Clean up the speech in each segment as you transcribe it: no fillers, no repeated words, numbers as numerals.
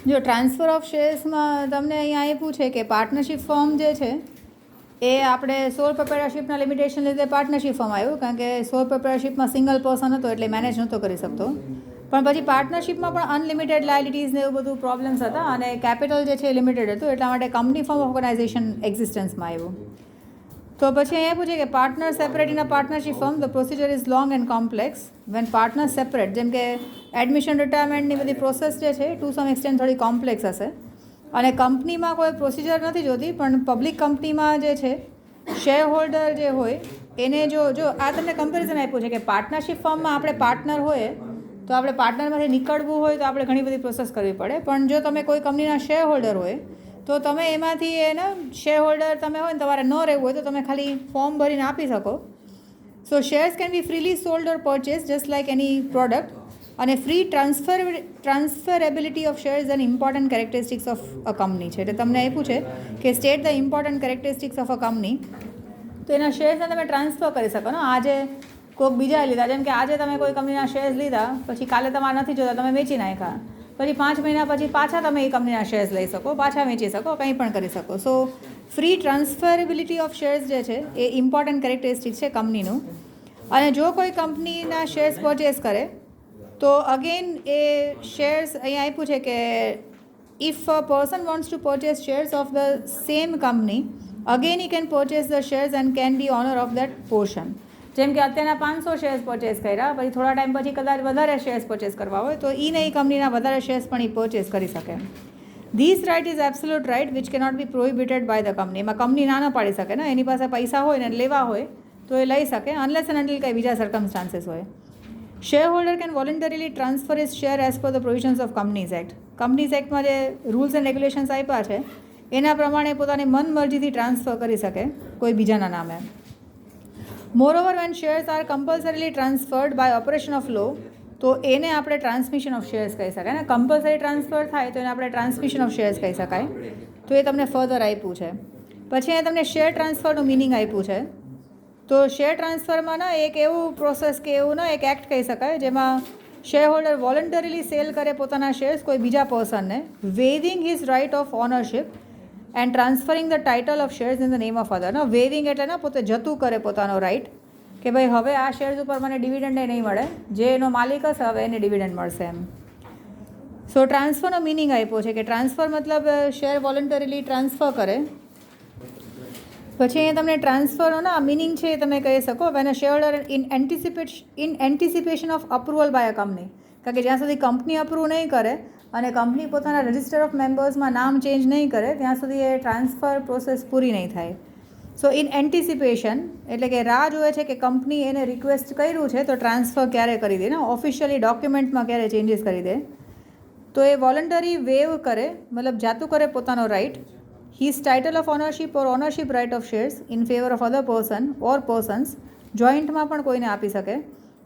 જો transfer of શેર્સમાં તમને અહીંયા એ પૂછે કે પાર્ટનરશિપ ફોર્મ જે છે એ આપણે સોલ પ્રોપ્રાઇટરશિપના લિમિટેશન લીધે પાર્ટનરશિપ ફોર્મ આવ્યું, કારણ કે સોલ પ્રોપ્રાઇટરશિપમાં સિંગલ પર્સન હતો એટલે મેનેજ નહોતો કરી શકતો. પણ પછી પાર્ટનરશિપમાં પણ અનલિમિટેડ લાયબિલિટીઝ ને એવું બધું પ્રોબ્લેમ્સ હતા અને કેપિટલ જે છે એ લિમિટેડ હતું, એટલા માટે કંપની ફોર્મ ઓર્ગનાઇઝેશન એક્ઝિસ્ટન્સમાં આવ્યું. તો પછી અહીંયા પૂછે કે partner separate in a partnership firm the procedure is long and complex when partner separate, જેમ કે એડમિશન રિટાયરમેન્ટની બધી પ્રોસેસ જે છે ટુ સમ એક્સટેન્ટ થોડી કોમ્પ્લેક્સ હશે અને કંપનીમાં કોઈ પ્રોસિજર નથી જોતી, પણ પબ્લિક કંપનીમાં જે છે શેર હોલ્ડર જે હોય એને જો આ તમને કમ્પેરિઝન આપ્યું છે કે પાર્ટનરશિપ ફર્મમાં આપણે પાર્ટનર હોય તો આપણે પાર્ટનરમાંથી નીકળવું હોય તો આપણે ઘણી બધી પ્રોસેસ કરવી પડે, પણ જો તમે કોઈ કંપનીના શેર હોલ્ડર હોય તો તમે એમાંથી એને શેર હોલ્ડર તમે હોય ને તમારે ન રહેવું હોય તો તમે ખાલી ફોર્મ ભરીને આપી શકો. So shares can be freely sold or purchase just like any product, અને free transferability of shares an important characteristics of a company છે. એટલે તમને આપ્યું છે કે state the important characteristics of a company, તો એના શેર્સને તમે ટ્રાન્સફર કરી શકો ને. આજે કોઈક બીજાએ લીધા, જેમ કે આજે તમે કોઈ કંપનીના શેર્સ લીધા, પછી કાલે તમારે નથી જોતા, તમે વેચી નાખ્યા, પછી 5 મહિના પછી પાછા તમે એ કંપનીના શેર્સ લઈ શકો, પાછા વેચી શકો, કંઈ પણ કરી શકો. સો ફ્રી ટ્રાન્સફરેબિલિટી ઓફ શેર્સ જે છે એ ઇમ્પોર્ટન્ટ કેરેક્ટરિસ્ટિક છે કંપનીનું. અને જો કોઈ કંપનીના શેર્સ પરચેસ કરે તો અગેન એ શેર્સ અહીંયા આપ્યું છે કે if a person wants to purchase shares of the same company again he can purchase the shares and can be owner of that portion. જેમ કે અત્યારના 500 શેર્સ પરચેસ કર્યા, પછી થોડા ટાઈમ પછી કદાચ વધારે શેર્સ પરચેસ કરવા હોય તો એ નહીં કંપનીના વધારે શેર્સ પણ એ પરચેસ કરી શકે. This right is absolute right which cannot be prohibited by the company. એમાં કંપની ના પાડી શકે ને, એની પાસે પૈસા હોય ને લેવા હોય તો એ લઈ શકે, અનલેસ એન્ડ અન્ટિલ કંઈ બીજા સર્કમસ્ટાન્સીસ હોય. Share holder can voluntarily transfer is share as per the provisions of companies act. Companies એક્ટમાં જે રૂલ્સ એન્ડ રેગ્યુલેશન્સ આપ્યા છે એના પ્રમાણે પોતાની મનમરજીથી ટ્રાન્સફર કરી શકે કોઈ બીજાના નામે. Moreover when shares are compulsorily transferred by operation of law, તો એને આપણે ટ્રાન્સમિશન ઓફ શેર્સ કહી શકાય ને. કમ્પલસરી ટ્રાન્સફર થાય તો એને આપણે ટ્રાન્સમિશન ઓફ શેર્સ કહી શકાય. તો એ તમને ફર્ધર આપ્યું છે. પછી અહીંયા તમને શેર ટ્રાન્સફરનું મિનિંગ આપ્યું છે. તો શેર ટ્રાન્સફરમાં ના એક એવું પ્રોસેસ કે એવું ના એક એક્ટ કહી શકાય જેમાં શેર હોલ્ડર વોલન્ટરીલી સેલ કરે પોતાના શેર્સ કોઈ બીજા પર્સનને, waiving his right of ownership and transferring the title of shares in the name of other. ના વેવિંગ એટલે ના પોતે જતું કરે પોતાનો રાઇટ કે ભાઈ હવે આ શેર્સ ઉપર મને ડિવિડન્ડ નહીં મળે, જે એનો માલિક હશે હવે એને ડિવિડન્ડ મળશે એમ. સો ટ્રાન્સફરનો મિનિંગ આપ્યો છે કે ટ્રાન્સફર મતલબ શેર વોલન્ટરીલી ટ્રાન્સફર કરે. પછી અહીંયા તમને ટ્રાન્સફરનો ના મિનિંગ છે એ તમે કહી શકો when a share holder in anticipation of approval by a company. કારણ કે જ્યાં સુધી કંપની અપ્રૂવ નહીં કરે અને કંપની પોતાના રજિસ્ટર ઓફ મેમ્બર્સમાં નામ ચેન્જ નહીં કરે ત્યાં સુધી એ ટ્રાન્સફર પ્રોસેસ પૂરી નહીં થાય. સો ઇન એન્ટિસિપેશન એટલે કે રાહ જોવે છે કે કંપની એને રિક્વેસ્ટ કર્યું છે તો ટ્રાન્સફર ક્યારે કરી દે ને, ઓફિશિયલી ડોક્યુમેન્ટમાં ક્યારે ચેન્જીસ કરી દે. તો એ વોલન્ટરી વેવ કરે, મતલબ જાતું કરે પોતાનો right. His title of ownership or ownership right of shares in favour of other person or persons, જોઈન્ટમાં પણ કોઈને આપી શકે.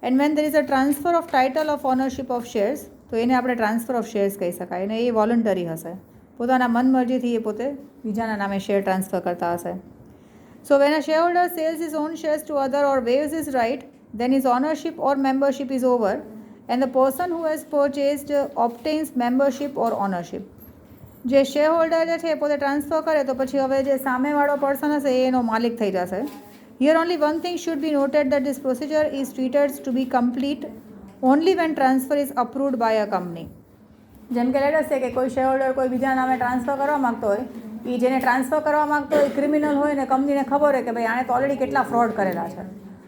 And when there is a transfer of title of ownership of shares, તો એને આપણે ટ્રાન્સફર ઓફ શેર્સ કહી શકાય. અને એ વોલન્ટરી હશે, પોતાના મનમરજીથી એ પોતે બીજાના નામે શેર ટ્રાન્સફર કરતા હશે. So when a shareholder sells his own shares to other or waives his right, then his ownership or membership is over and the person who has purchased obtains membership or ownership. જે share holder જે છે એ પોતે transfer કરે તો પછી હવે જે સામેવાળો પર્સન હશે એ એનો માલિક થઈ જશે. Here only one thing should be noted that this procedure is treated to be complete only when transfer is approved by a company. જેમ કે લેટ અસ છે કે કોઈ શેર હોલ્ડર કોઈ બીજા નામે ટ્રાન્સફર કરવા માગતો હોય, એ જેને ટ્રાન્સફર કરવા માગતો હોય ક્રિમિનલ હોય ને કંપનીને ખબર હોય કે ભાઈ આણે તો ઓલરેડી કેટલા ફ્રોડ કરેલા છે,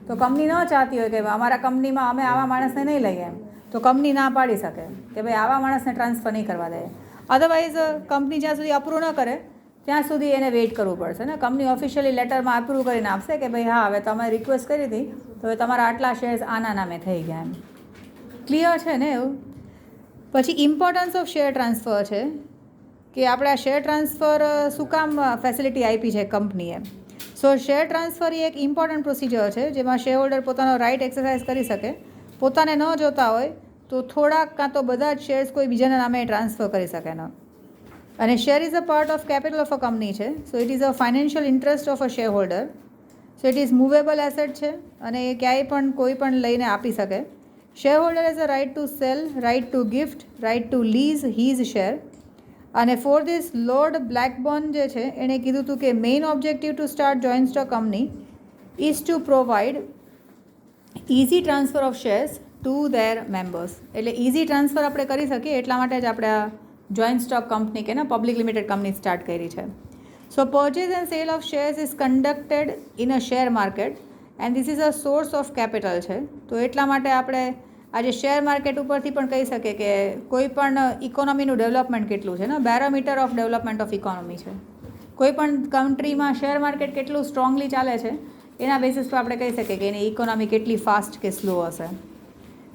તો કંપની ન ચાહતી હોય કે અમારા કંપનીમાં અમે આવા માણસને નહીં લઈએ એમ, તો કંપની ના પાડી શકે કે ભાઈ આવા માણસને ટ્રાન્સફર નહીં કરવા દે. અધરવાઇઝ કંપની જ્યાં સુધી અપ્રૂવ ન કરે ત્યાં સુધી એને વેઇટ કરવું પડશે ને. કંપની ઓફિશિયલી લેટરમાં અપ્રૂવ કરીને આપશે કે ભાઈ હા હવે તમે રિક્વેસ્ટ કરી હતી તો હવે તમારા આટલા શેર્સ આના નામે થઈ ગયા એમ. ક્લિયર છે ને એવું? પછી ઇમ્પોર્ટન્સ ઓફ શેર ટ્રાન્સફર છે કે આપણે આ શેર ટ્રાન્સફર શું કામ ફેસિલિટી આપી છે કંપનીએ. સો શેર ટ્રાન્સફર એ એક ઇમ્પોર્ટન્ટ પ્રોસિજર છે જેમાં શેર હોલ્ડર પોતાનો રાઇટ એક્સરસાઇઝ કરી શકે. પોતાને ન જોતા હોય તો થોડાક કાં તો બધા જ શેર્સ કોઈ બીજાના નામે ટ્રાન્સફર કરી શકે ન. અને share is a part of capital of a company છે. So it is a financial interest of a share holder. So it is movable asset છે અને એ ક્યાંય પણ કોઈ પણ લઈને આપી શકે. Share holder has a right to sell, right to gift, right to lease his share. અને ફોર ધીસ લોર્ડ બ્લેકબોર્ન જે છે એણે કીધું હતું કે main objective to start joint stock company is to provide easy transfer of shares to their members. એટલે easy transfer આપણે કરી શકીએ એટલા માટે જ આપણે આ જોઈન્ટ સ્ટોક કંપની કે પબ્લિક લિમિટેડ કંપની સ્ટાર્ટ કરી છે. So purchase and cell of shares is conducted in a share market and this is a source of capital છે. તો એટલા માટે આપણે આજે શેર માર્કેટ ઉપરથી પણ કહી શકીએ કે કોઈ પણ ઇકોનોમીનું ડેવલપમેન્ટ કેટલું છે ને, barometer of development of economy છે. કોઈ પણ કન્ટ્રીમાં શેર માર્કેટ કેટલું સ્ટ્રોંગલી ચાલે છે એના બેસિસ પર આપણે કહી શકીએ કે એની ઇકોનોમી કેટલી ફાસ્ટ કે સ્લો હશે.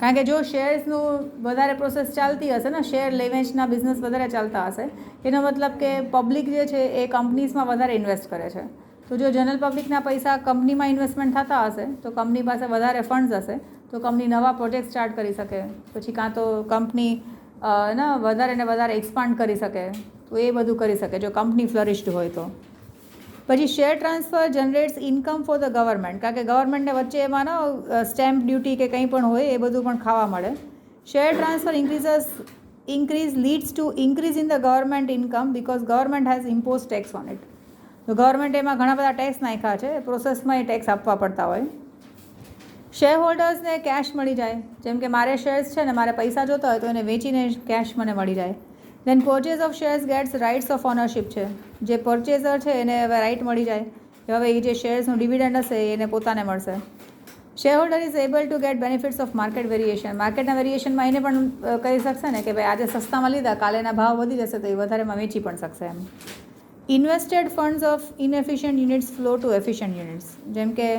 કારણ કે જો શેર્સનું વધારે પ્રોસેસ ચાલતી હશે ને, શેર લેવેચના બિઝનેસ વધારે ચાલતા હશે, એનો મતલબ કે પબ્લિક જે છે એ કંપનીઝમાં વધારે ઇન્વેસ્ટ કરે છે. તો જો જનરલ પબ્લિકના પૈસા કંપનીમાં ઇન્વેસ્ટમેન્ટ થતા હશે તો કંપની પાસે વધારે ફંડ્સ હશે, તો કંપની નવા પ્રોજેક્ટ સ્ટાર્ટ કરી શકે, પછી કાં તો કંપની વધારે ને વધારે એક્સપાન્ડ કરી શકે. તો એ બધું કરી શકે જો કંપની ફ્લરિશ્ડ હોય તો. પછી share transfer generates income for the government, કારણ કે ગવર્મેન્ટને વચ્ચે એમાં સ્ટેમ્પ ડ્યુટી કે કંઈ પણ હોય એ બધું પણ ખાવા મળે. Share transfer increase leads two increase in the government income because government has impose tax on it. તો ગવર્મેન્ટ એમાં ઘણા બધા ટેક્સ નાખ્યા છે, પ્રોસેસમાં એ ટેક્સ આપવા પડતા હોય. શેર હોલ્ડર્સને કેશ મળી જાય, જેમ કે મારે શેર્સ છે ને, મારે પૈસા જોતા હોય તો એને વેચીને કેશ મને મળી જાય. Then purchase of shares gets rights of ownership છે. જે પરચેઝર છે એને હવે રાઇટ મળી જાય કે હવે એ જે શેર્સનું ડિવિડન્ડ હશે એને પોતાને મળશે. Share holder is able to get benefits of market variation. માર્કેટના વેરિએશનમાં એને પણ કહી શકશે ને કે ભાઈ આજે સસ્તામાં લીધા, કાલે એના ભાવ વધી જશે તો એ વધારેમાં વેચી પણ શકશે એમ. Invested funds of inefficient units flow to efficient units. જેમ કે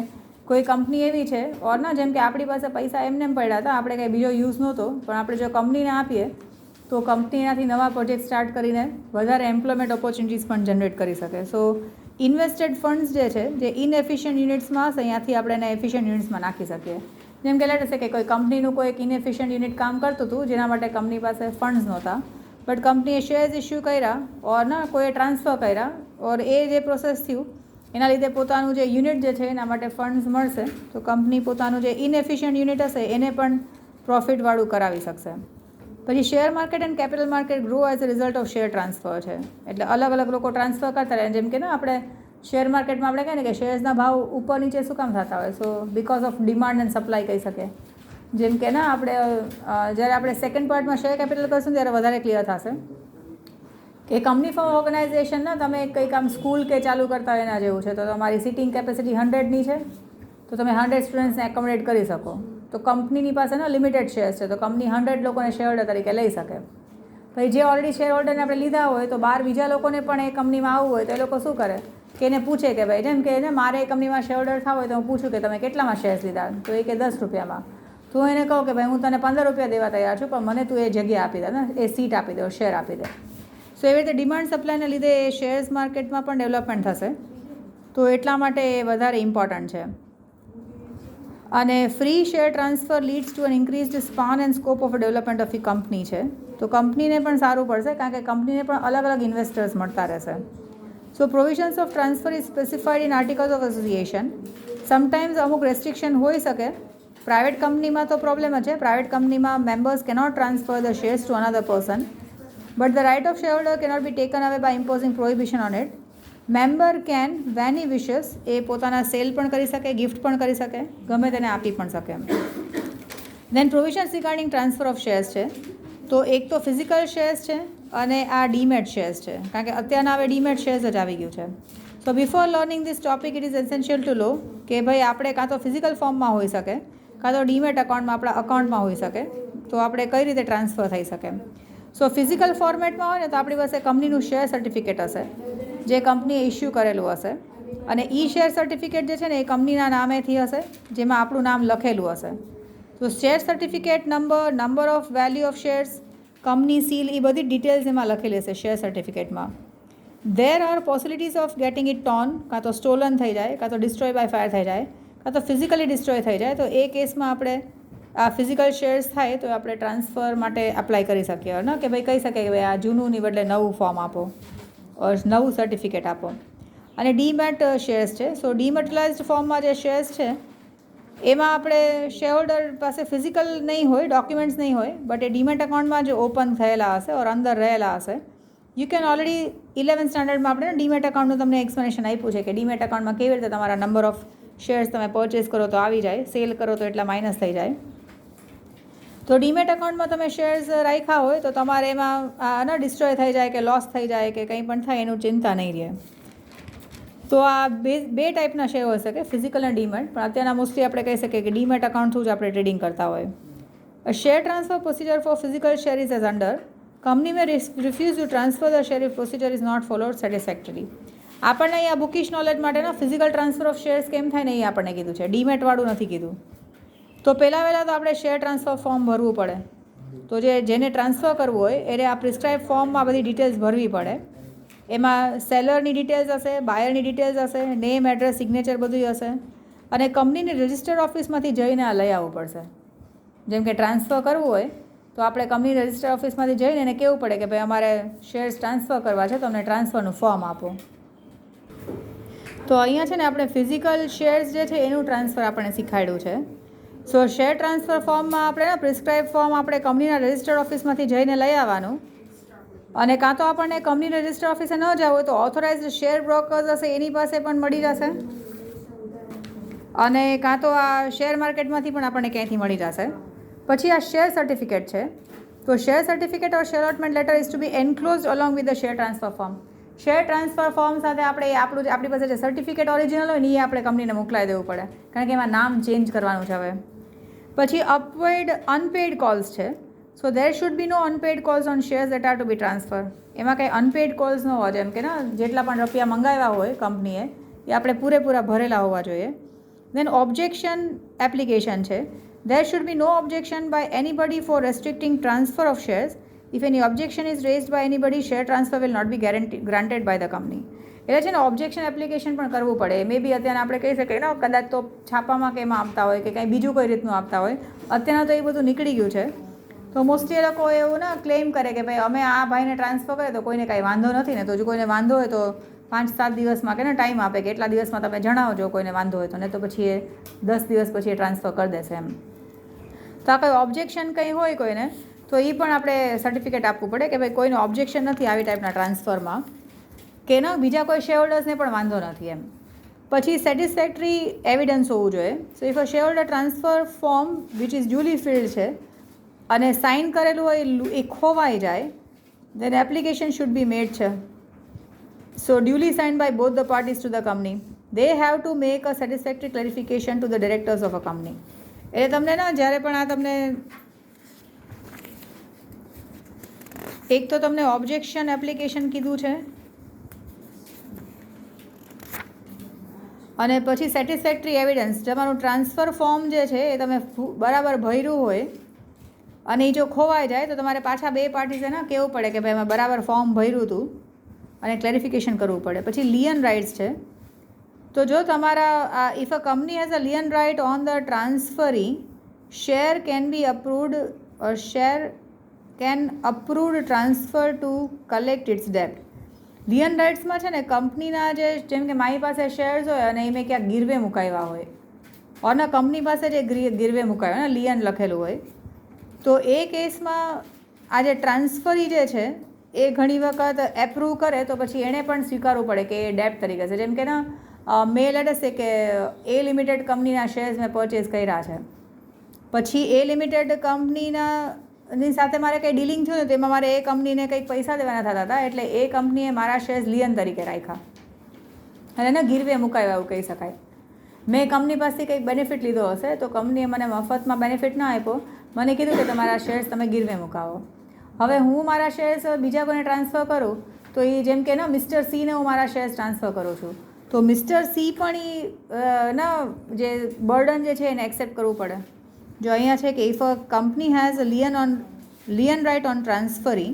કોઈ કંપની એવી છે ઓર ના, જેમ કે આપણી પાસે પૈસા એમને પડ્યા હતા, આપણે કંઈ બીજો યુઝ નહોતો, પણ આપણે જો કંપનીને આપીએ તો કંપની એનાથી નવા પ્રોજેક્ટ સ્ટાર્ટ કરીને વધારે એમ્પ્લોયમેન્ટ ઓપોર્ચ્યુનિટીઝ પણ જનરેટ કરી શકે. સો ઇન્વેસ્ટેડ ફંડ્સ જે છે જે ઇનએફિશિયન્ટ યુનિટ્સમાં હશે અહીંયાથી આપણે એને એફિશિયન્ટ યુનિટ્સમાં નાખી શકીએ. જેમ કે લેટ છે કે કોઈ કંપનીનું કોઈ એક ઇનએફિશિયન્ટ યુનિટ કામ કરતું હતું જેના માટે કંપની પાસે ફંડ્સ નહોતા, બટ કંપનીએ શેર્સ ઇસ્યુ કર્યા ઓર કોઈએ ટ્રાન્સફર કર્યા ઓર એ જે પ્રોસેસ થયું એના લીધે પોતાનું જે યુનિટ જે છે એના માટે ફંડ્સ મળશે, તો કંપની પોતાનું જે ઇનએફિશિયન્ટ યુનિટ હશે એને પણ પ્રોફિટવાળું કરાવી શકશે. પછી share market and capital market grow as a result of share transfer છે. એટલે અલગ અલગ લોકો ટ્રાન્સફર કરતા રહે. જેમ કે આપણે શેર માર્કેટમાં આપણે કહીએ ને કે શેર્સના ભાવ ઉપર નીચે શું કામ થતા હોય? સો because of demand and supply કહી શકે. જેમ કે આપણે જ્યારે આપણે સેકન્ડ પાર્ટમાં શેર કેપિટલ કરશું ત્યારે વધારે ક્લિયર થશે કે કંપની ફોર્મ ઓર્ગેનાઇઝેશન તમે કંઈક આમ સ્કૂલ કે ચાલુ કરતા હોય એના જેવું છે. તો તમારી સિટિંગ કેપેસિટી 100ની છે તો તમે 100 સ્ટુડન્ટ્સને એકોમોડેટ કરી શકો. તો કંપનીની પાસે લિમિટેડ શેર્સ છે તો કંપની 100 લોકોને શેર હોલ્ડર તરીકે લઈ શકે. પછી જે ઓલરેડી શેર હોલ્ડરને આપણે લીધા હોય તો બહાર બીજા લોકોને પણ એ કંપનીમાં આવવું હોય તો એ લોકો શું કરે કે એને પૂછે કે ભાઈ, જેમ કે મારે એ કંપનીમાં શેર હોલ્ડર થવા હોય તો હું પૂછું કે તમે કેટલામાં શેર્સ લીધા, તો એ કે 10 રૂપિયામાં. તો હું એને કહું કે ભાઈ હું તને 15 રૂપિયા દેવા તૈયાર છું, પણ મને તું એ જગ્યા આપી દે ને, એ સીટ આપી દે, શેર આપી દે. સો એવી રીતે ડિમાન્ડ સપ્લાયને લીધે એ શેર્સ માર્કેટમાં પણ ડેવલપમેન્ટ થશે. તો એટલા માટે એ વધારે ઇમ્પોર્ટન્ટ છે. અને free share transfer leads to an increased span and scope of development of ઈ કંપની છે. તો કંપનીને પણ સારું પડશે કારણ કે કંપનીને પણ અલગ અલગ ઇન્વેસ્ટર્સ મળતા રહેશે. So provisions of transfer is specified in articles of association. Sometimes અમુક રેસ્ટ્રિક્શન હોઈ શકે. પ્રાઇવેટ કંપનીમાં તો પ્રોબ્લેમ જ છે. પ્રાઇવેટ કંપનીમાં members cannot transfer the shares to another person, but the right of share holder cannot be taken away by imposing prohibition on it. Member can when he wishes એ પોતાના sell પણ કરી શકે, gift પણ કરી શકે, ગમે તેને આપી પણ શકે. Then provisions regarding transfer of shares છે. તો એક તો ફિઝિકલ શેર્સ છે અને આ ડીમેટ શેર્સ છે, કારણ કે અત્યારના હવે ડીમેટ શેર્સ જ આવી ગયું છે. સો before learning this topic it is essential two લો કે ભાઈ આપણે કાં તો ફિઝિકલ ફોર્મમાં હોઈ શકે કાં તો ડીમેટ અકાઉન્ટમાં આપણા અકાઉન્ટમાં હોઈ શકે. તો આપણે કઈ રીતે ટ્રાન્સફર થઈ શકે? સો ફિઝિકલ ફોર્મેટમાં હોય ને તો આપણી પાસે કંપનીનું શેર સર્ટિફિકેટ હશે જે કંપનીએ ઇસ્યુ કરેલું હશે, અને ઈ શેર સર્ટિફિકેટ જે છે ને એ કંપનીના નામેથી હશે જેમાં આપણું નામ લખેલું હશે. તો share certificate number of value of shares, company seal, એ બધી ડિટેલ્સ એમાં લખેલી હશે શેર સર્ટિફિકેટમાં. There are possibilities of getting it torn, કાં તો સ્ટોલન થઈ જાય, કાં તો ડિસ્ટ્રોય બાય ફાયર થઈ જાય, કાં તો ફિઝિકલી ડિસ્ટ્રોય થઈ જાય. તો એ કેસમાં આપણે આ ફિઝિકલ શેર્સ થાય તો આપણે ટ્રાન્સફર માટે એપ્લાય કરી શકીએ ને કે ભાઈ કહી શકીએ કે ભાઈ આ જૂનુંની બદલે નવું ફોર્મ આપો, નવું સર્ટિફિકેટ આપો. અને ડીમેટ શેર્સ છે. સો ડીમેટલાઇઝડ ફોર્મમાં જે શેર્સ છે એમાં આપણે શેર હોલ્ડર પાસે ફિઝિકલ નહીં હોય, ડોક્યુમેન્ટ્સ નહીં હોય, બટ એ ડીમેટ અકાઉન્ટમાં જે ઓપન થયેલા હશે ઓર અંદર રહેલા હશે યુ કેન ઓલરેડી 11th સ્ટાન્ડર્ડમાં આપણે ડીમેટ અકાઉન્ટનું તમને એક્સપ્લેનેશન આપ્યું છે કે ડીમેટ અકાઉન્ટમાં કેવી રીતે તમારા નંબર ઓફ શેર્સ તમે પરચેસ કરો તો આવી જાય, સેલ કરો તો એટલા માઇનસ થઈ જાય. તો ડીમેટ અકાઉન્ટમાં તમે શેર્સ રાખ્યા હોય તો તમારે એમાં ડિસ્ટ્રોય થઈ જાય કે લોસ થઈ જાય કે કંઈ પણ થાય એનું ચિંતા નહીં રહે. તો આ બે ટાઈપના શેર હોઈ શકે, ફિઝિકલ અને ડીમેટ. પણ અત્યારના મોસ્ટલી આપણે કહી શકીએ કે ડીમેટ અકાઉન્ટ થ્રુ જ આપણે ટ્રેડિંગ કરતા હોય. A share transfer procedure for physical share is as under. Company may refuse to transfer the share if procedure is not followed satisfactorily. આપણને અહીંયા બુકિશ નોલેજ માટેના ફિઝિકલ ટ્રાન્સફર ઓફ શેર્સ કેમ થાય ને એ આપણને કીધું છે, ડીમેટવાળું નથી કીધું. તો પહેલાં તો આપણે શેર ટ્રાન્સફર ફોર્મ ભરવું પડે. તો જેને ટ્રાન્સફર કરવું હોય એને આ પ્રિસ્ક્રાઇબ ફોર્મમાં બધી ડિટેલ્સ ભરવી પડે. એમાં સેલરની ડિટેલ્સ હશે, બાયરની ડિટેલ્સ હશે, નેમ, એડ્રેસ, સિગ્નેચર બધું હશે. અને કંપનીની રજિસ્ટર્ડ ઓફિસમાંથી જઈને આ લઈ આવવું પડશે. જેમ કે ટ્રાન્સફર કરવું હોય તો આપણે કંપની રજિસ્ટર ઓફિસમાંથી જઈને એને કહેવું પડે કે ભાઈ અમારે શેર્સ ટ્રાન્સફર કરવા છે તો અમને ટ્રાન્સફરનું ફોર્મ આપો. તો અહીંયા છે ને આપણે ફિઝિકલ શેર્સ જે છે એનું ટ્રાન્સફર આપણે શીખવાડ્યું છે. સો શેર ટ્રાન્સફર ફોર્મમાં આપણે પ્રિસ્ક્રાઇબ ફોર્મ આપણે કંપનીના રજિસ્ટર્ડ ઓફિસમાંથી જઈને લઈ આવવાનું. અને કાં તો આપણને કંપની રજિસ્ટર ઓફિસે ન જવું હોય તો ઓથોરાઇઝડ શેર બ્રોકર્સ હશે એની પાસે પણ મળી જશે. અને કાં તો આ શેર માર્કેટમાંથી પણ આપણને ક્યાંયથી મળી જશે. પછી આ શેર સર્ટિફિકેટ છે. તો share certificate or share allotment letter is to be enclosed along with the share transfer form. Share transfer form સાથે આપણે આપણી પાસે જે સર્ટિફિકેટ ઓરિજિનલ હોય ને એ આપણે કંપનીને મોકલાવી દેવું પડે, કારણ કે એમાં નામ ચેન્જ કરવાનું છે હવે. પછી અપવર્ડ અનપેડ કોલ્સ છે. So there should be no unpaid calls on shares that are to be transfer. એમાં કંઈ અનપેડ કોલ્સ ન હોય, જેમ કે જેટલા પણ રૂપિયા મંગાવ્યા હોય કંપનીએ એ આપણે પૂરેપૂરા ભરેલા હોવા જોઈએ. દેન ઓબ્જેક્શન એપ્લિકેશન છે. There should be no objection by anybody for restricting transfer of shares. If any objection is raised by anybody, share transfer will not be granted by the company. એટલે છે ને ઓબ્જેક્શન એપ્લિકેશન પણ કરવું પડે. મે બી અત્યારે આપણે કહી શકીએ ને કદાચ તો છાપામાં કે એમાં આપતા હોય કે કંઈ બીજું કોઈ રીતનું આપતા હોય. અત્યારના તો એ બધું નીકળી ગયું છે. તો મોસ્ટલી એ લોકો એવું ક્લેમ કરે કે ભાઈ અમે આ ભાઈને ટ્રાન્સફર કરીએ તો કોઈને કાંઈ વાંધો નથી ને. તો જો કોઈને વાંધો હોય તો 5-7 દિવસમાં કે ટાઈમ આપે કે એટલા દિવસમાં તમે જણાવજો કોઈને વાંધો હોય તો, ને તો પછી એ 10 દિવસ પછી એ ટ્રાન્સફર કરી દેશે એમ. તો આ કંઈ ઓબ્જેક્શન કંઈ હોય કોઈને તો એ પણ આપણે સર્ટિફિકેટ આપવું પડે કે ભાઈ કોઈને ઓબ્જેક્શન નથી આવી ટાઈપના ટ્રાન્સફરમાં, કે બીજા કોઈ શેર હોલ્ડર્સને પણ વાંધો નથી એમ. પછી સેટિસ્ફેક્ટરી એવિડન્સ હોવું જોઈએ. So if a share holder transfer form which is duly filled છે અને સાઇન કરેલું હોય એ ખોવાઈ જાય, દેન એપ્લિકેશન શુડ બી મેડ છે. So duly sign by both the parties to the company. They have to make a satisfactory clarification to the directors of a company. એટલે તમને જ્યારે પણ આ તમને એક તો તમને ઓબ્જેક્શન એપ્લિકેશન કીધું છે અને પછી સેટિસ્ફેક્ટરી એવિડન્સ. તમારું ટ્રાન્સફર ફોર્મ જે છે એ તમે બરાબર ભર્યું હોય અને એ જો ખોવાઈ જાય તો તમારે પાછા બે પાર્ટીઝે કહેવું પડે કે ભાઈ મેં બરાબર ફોર્મ ભર્યું હતું અને ક્લેરિફિકેશન કરવું પડે. પછી લિયન રાઇટ્સ છે. તો જો તમારા if a company has a lien right on the transferee, share can be approved share can approved transfer to collect its ડેપ્ટ. લિયન રાઇટ્સમાં છે ને કંપનીના જેમ કે મારી પાસે શેર્સ હોય અને એ મેં ક્યાંક ગીરવે મુકાવ્યા હોય અને કંપની પાસે જે ગીરવે મુકાવ્યા ને લિયન લખેલું હોય, તો એ કેસમાં આ જે ટ્રાન્સફરી જે છે એ ઘણી વખત એપ્રૂવ કરે તો પછી એણે પણ સ્વીકારવું પડે કે એ ડેપ્ટ તરીકે છે. જેમ કે મેં લેટસે કે એ લિમિટેડ કંપનીના શેર્સ મેં પરચેઝ કર્યા છે, પછી એ લિમિટેડ કંપનીની સાથે મારે કંઈ ડીલિંગ થયું ને તેમાં મારે એ કંપનીને કંઈક પૈસા દેવાના થતા હતા, એટલે એ કંપનીએ મારા શેર્સ લિયન તરીકે રાખ્યા અને એને ગીરવે મુકાવ્યા એવું કહી શકાય. મેં કંપની પાસેથી કંઈક બેનિફિટ લીધો હશે તો કંપનીએ મને મફતમાં બેનિફિટ ના આપ્યો, મને કીધું કે તમારા શેર્સ તમે ગીરવે મુકાવો. હવે હું મારા શેર્સ બીજા કોઈને ટ્રાન્સફર કરું તો એ જેમ કે મિસ્ટર સીને હું મારા શેર્સ ટ્રાન્સફર કરું છું તો મિસ્ટર સી પણ જે બર્ડન જે છે એને એક્સેપ્ટ કરવું પડે. જો અહીંયા છે કે if a company has lien right on transferee,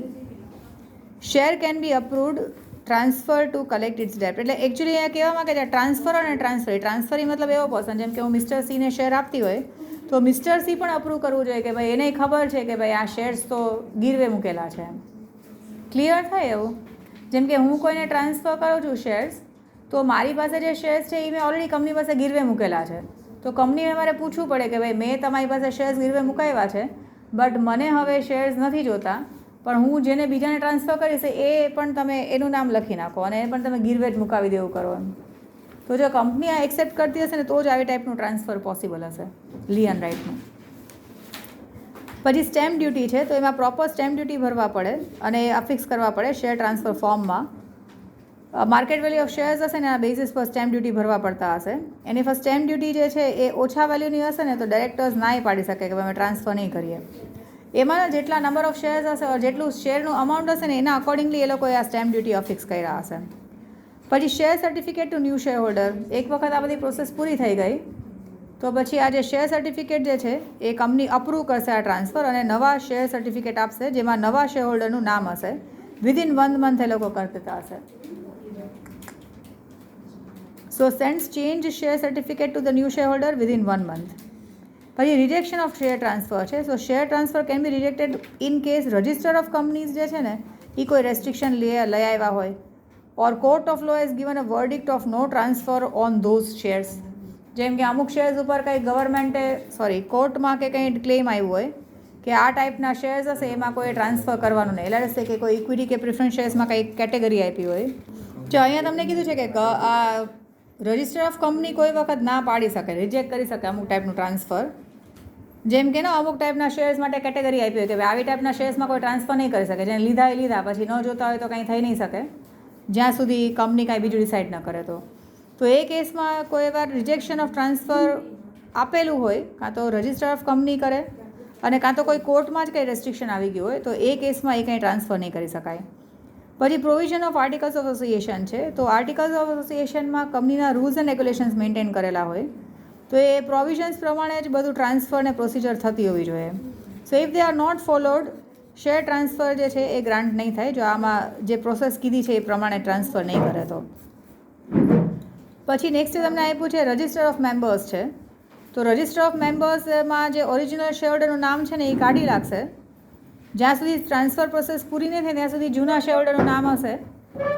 share can be approved transfer to collect its ડેપ્ટ. એટલે એકચ્યુઅલી અહીંયા કહેવા માંગે છે ટ્રાન્સફર અને ટ્રાન્સફરી મતલબ એવો પર્સન જેમ કે હું મિસ્ટર સીને શેર આપતી હોય તો મિસ્ટર સી પણ અપ્રૂવ કરવું જોઈએ કે ભાઈ એને ખબર છે કે ભાઈ આ શેર્સ તો ગીરવે મૂકેલા છે. ક્લિયર થાય એવું? જેમ કે હું કોઈને ટ્રાન્સફર કરું છું શેર્સ, તો મારી પાસે જે શેર્સ છે એ મેં ઓલરેડી કંપની પાસે ગીરવે મૂકેલા છે. તો કંપનીને મારે પૂછવું પડે કે ભાઈ મેં તમારી પાસે શેર્સ ગીરવે મુકાવ્યા છે બટ મને હવે શેર્સ નથી જોતા, પણ હું જેને બીજાને ટ્રાન્સફર કરીશ એ પણ તમે એનું નામ લખી નાખો અને એ પણ તમે ગીરવેટ મુકાવી દેવું કરો એમ. તો જો કંપની આ એક્સેપ્ટ કરતી હશે ને તો જ આવી ટાઈપનું ટ્રાન્સફર પોસિબલ હશે લિયન રાઇટનું. પછી સ્ટેમ્પ ડ્યુટી છે, તો એમાં પ્રોપર સ્ટેમ્પ ડ્યુટી ભરવા પડે અને અફિક્સ કરવા પડે શેર ટ્રાન્સફર ફોર્મમાં. માર્કેટ વેલ્યુ ઓફ શેર્સ હશે ને આ બેઝિસ પર સ્ટેમ્પ ડ્યુટી ભરવા પડતા હશે. એની પર સ્ટેમ્પ ડ્યુટી જે છે એ ઓછા વેલ્યુની હશે ને તો ડાયરેક્ટર્સ ના પાડી શકે કે અમે ટ્રાન્સફર નહીં કરીએ. એમાં જેટલા નંબર ઓફ શેર્સ હશે જેટલું શેરનું અમાઉન્ટ હશે ને એના અકોર્ડિંગલી એ લોકોએ આ સ્ટેમ્પ ડ્યુટી અફિક્સ કર્યા હશે. પછી share certificate to new share holder. એક વખત આ બધી પ્રોસેસ પૂરી થઈ ગઈ તો પછી આ જે શેર સર્ટિફિકેટ જે છે એ કંપની અપ્રૂવ કરશે આ ટ્રાન્સફર અને નવા શેર સર્ટિફિકેટ આપશે જેમાં નવા શેર હોલ્ડરનું નામ હશે. વિધિન 1 month એ લોકો કરતા હશે. So sends change share certificate to the new shareholder within 1 month. પછી રિજેક્શન ઓફ શેર ટ્રાન્સફર છે. So share transfer can be rejected in case register of companies જે છે ને એ કોઈ રેસ્ટ્રિક્શન લઈ આવ્યા હોય or court of law has given a verdict of no transfer on those shares. જેમ કે અમુક શેર્સ ઉપર કંઈ ગવર્મેન્ટે કોર્ટમાં કે કંઈ ક્લેમ આવ્યું હોય કે આ ટાઈપના શેર્સ હશે એમાં કોઈ ટ્રાન્સફર કરવાનું નહીં, એટલે હશે કે કોઈ ઇક્વિટી કે પ્રિફરન્સ શેર્સમાં કંઈ કેટેગરી આપી હોય. જો અહીંયા તમને કીધું છે કે આ રજિસ્ટર ઓફ કંપની કોઈ વખત ના પાડી શકે, રિજેક્ટ કરી શકે અમુક ટાઈપનું ટ્રાન્સફર. જેમ કે અમુક ટાઈપના શેર્સ માટે કેટેગરી આપી હોય કે આવી ટાઈપના શેર્સમાં કોઈ ટ્રાન્સફર નહીં કરી શકે, જેને લીધા એ લીધા, પછી ન જોતા હોય તો કંઈ થઈ નહીં શકે જ્યાં સુધી કંપની કાંઈ બીજું ડિસાઇડ ન કરે. તો એ કેસમાં કોઈ વાર રિજેક્શન ઓફ ટ્રાન્સફર આપેલું હોય કાં તો રજિસ્ટર ઓફ કંપની કરે અને કાં તો કોઈ કોર્ટમાં જ કંઈ રેસ્ટ્રિક્શન આવી ગયું હોય તો એ કેસમાં એ કંઈ ટ્રાન્સફર નહીં કરી શકાય. પછી provision of articles of association છે. તો આર્ટિકલ્સ ઓફ એસોસિએશનમાં કંપનીના રૂલ્સ એન્ડ રેગ્યુલેશન્સ મેન્ટેન કરેલા હોય તો એ પ્રોવિઝન્સ પ્રમાણે જ બધું ટ્રાન્સફરને પ્રોસિજર થતી હોવી જોઈએ. So if they are not followed share transfer જે છે એ ગ્રાન્ટ નહીં થાય જો આમાં જે પ્રોસેસ કીધી છે એ પ્રમાણે ટ્રાન્સફર નહીં કરે તો. પછી નેક્સ્ટ તમને આપ્યું છે રજિસ્ટર ઓફ મેમ્બર્સ છે. તો રજિસ્ટર ઓફ મેમ્બર્સમાં જે ઓરિજિનલ શેરહોલ્ડરનું નામ છે ને એ કાઢી નાખશે. જ્યાં સુધી ટ્રાન્સફર પ્રોસેસ પૂરી નહીં થાય ત્યાં સુધી જૂના શેરહોલ્ડરનું નામ હશે,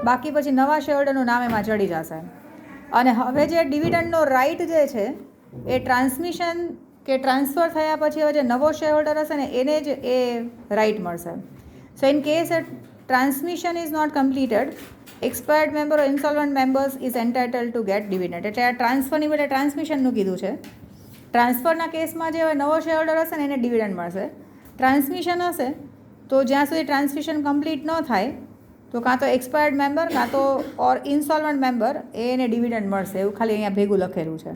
બાકી પછી નવા શેરહોલ્ડરનું નામ એમાં ચડી જશે. અને હવે જે ડિવિડન્ડનો રાઇટ જે છે એ ટ્રાન્સમિશન કે ટ્રાન્સફર થયા પછી હવે જે નવો શેરહોલ્ડર હશે ને એને જ એ રાઇટ મળશે. So in case transmission is not completed expired member or insolvent members is entitle to get dividend. એટલે આ ટ્રાન્સફરની બદલે ટ્રાન્સમિશનનું કીધું છે. ટ્રાન્સફરના કેસમાં જે હવે નવો શેરહોલ્ડર હશે ને એને ડિવિડન્ડ મળશે. ટ્રાન્સમિશન હશે તો જ્યાં સુધી ટ્રાન્સમિશન કમ્પ્લીટ ન થાય તો કાં તો એક્સપાયર્ડ મેમ્બર કાં તો ઓર ઇન્સોલ્વન્ટ મેમ્બર એને ડિવિડન્ડ મળશે, એવું ખાલી અહીંયા ભેગું લખેલું છે.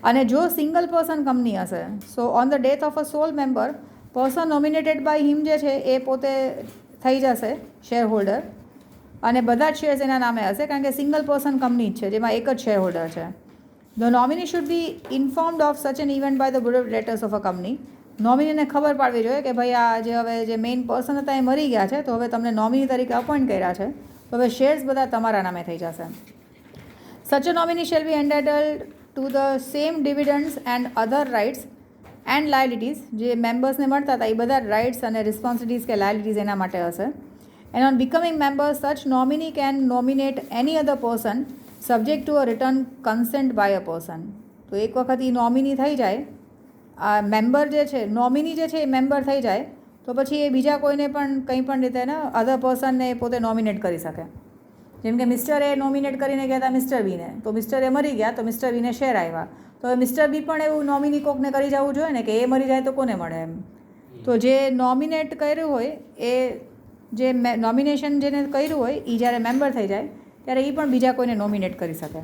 અને જો સિંગલ પર્સન કંપની હશે so on the death of a sole member person nominated by him જે છે એ પોતે થઈ જશે શેર હોલ્ડર અને બધા જ શેર્સ એના નામે હશે કારણ કે સિંગલ પર્સન કંપની જ છે જેમાં એક જ શેર હોલ્ડર છે. The nominee should be informed of such an event by the board of directors of a company. નોમિનીને ખબર પાડવી જોઈએ કે ભાઈ આ જે હવે જે મેઇન પર્સન હતા એ મરી ગયા છે તો હવે તમને નોમિની તરીકે અપોઇન્ટ કર્યા છે તો હવે શેર્સ બધા તમારા નામે થઈ જશે. Such a nominee shall be entitled to the same dividends and other rights and liabilities. જે મેમ્બર્સને મળતા હતા એ બધા રાઇટ્સ અને રિસ્પોન્સિબિલિટીઝ કે લાયબિલિટીઝ એના માટે હશે. And on becoming member such nominee can nominate any other person subject to a return consent by a person. તો એક વખત એ નોમિની થઈ જાય, આ મેમ્બર જે છે નોમિની જે છે એ મેમ્બર થઈ જાય તો પછી એ બીજા કોઈને પણ કંઈ પણ રીતે ને અધર પર્સનને પોતે નોમિનેટ કરી શકે. જેમ કે મિસ્ટર એ નોમિનેટ કરીને ગયા હતા મિસ્ટર બીને, તો મિસ્ટર એ મરી ગયા તો મિસ્ટર બીને શેર આવ્યા, તો હવે મિસ્ટર બી પણ એવું નોમિની કોકને કરી જવું જોઈએ ને કે એ મરી જાય તો કોને મળે એમ. તો જે નોમિનેટ કર્યું હોય એ જે નોમિનેશન જેને કર્યું હોય એ જ્યારે મેમ્બર થઈ જાય ત્યારે એ પણ બીજા કોઈને નોમિનેટ કરી શકે.